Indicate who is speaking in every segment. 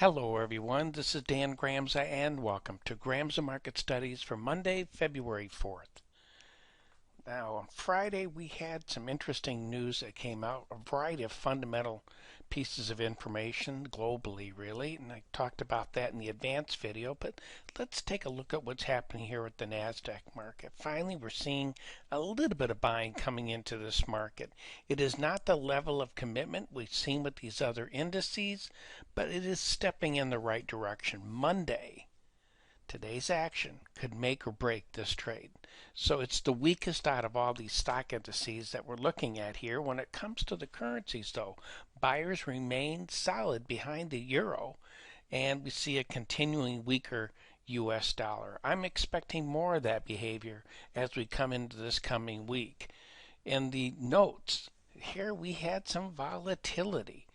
Speaker 1: Hello everyone, this is Dan Gramza and welcome to Gramza Market Studies for Monday, February 4th. Now, on Friday we had some interesting news that came out, a variety of fundamental pieces of information globally really, and I talked about that in the advanced video, but let's take a look at what's happening here at the NASDAQ market. Finally, we're seeing a little bit of buying coming into this market. It is not the level of commitment we've seen with these other indices, but it is stepping in the right direction. Today's action could make or break this trade. So it's the weakest out of all these stock indices that we're looking at here. When it comes to the currencies, though, buyers remain solid behind the euro, and we see a continuing weaker US dollar. I'm expecting more of that behavior as we come into this coming week. In the notes, here we had some volatility.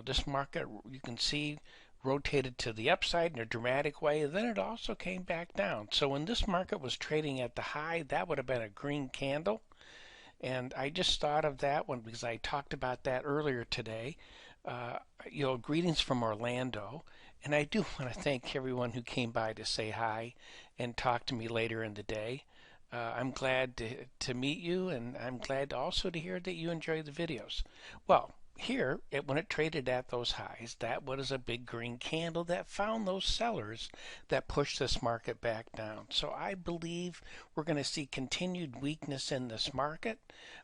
Speaker 1: This market, you can see, rotated to the upside in a dramatic way, and then it also came back down. So when this market was trading at the high, that would have been a green candle. And I just thought of that one because I talked about that earlier today. Greetings from Orlando. And I do want to thank everyone who came by to say hi and talk to me later in the day. I'm glad to meet you, and I'm glad also to hear that you enjoy the videos. Well, here, when it traded at those highs, that was a big green candle that found those sellers that pushed this market back down. So I believe we're going to see continued weakness in this market.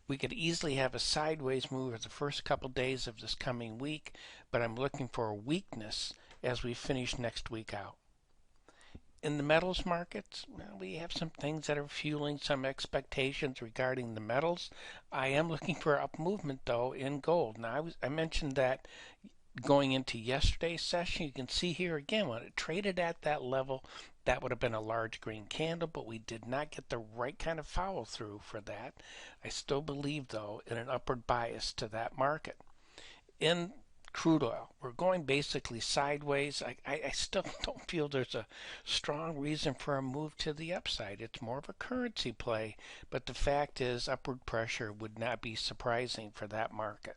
Speaker 1: We could easily have a sideways move the first couple days of this coming week, but I'm looking for a weakness as we finish next week out. In the metals markets, well, we have some things that are fueling some expectations regarding the metals. I am looking for up movement though in gold. Now I mentioned that going into yesterday's session. You can see here again when it traded at that level, that would have been a large green candle, but we did not get the right kind of follow through for that. I still believe though in an upward bias to that market. In crude oil, we're going basically sideways. I still don't feel there's a strong reason for a move to the upside. It's more of a currency play, but the fact is upward pressure would not be surprising for that market.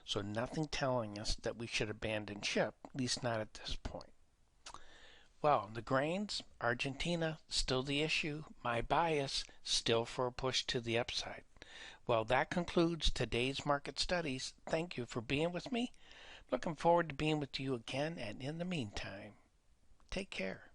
Speaker 1: So nothing telling us that we should abandon ship, at least not at this point. Well, the grains, Argentina, still the issue. My bias, still for a push to the upside. Well, that concludes today's market studies. Thank you for being with me. Looking forward to being with you again, and in the meantime, take care.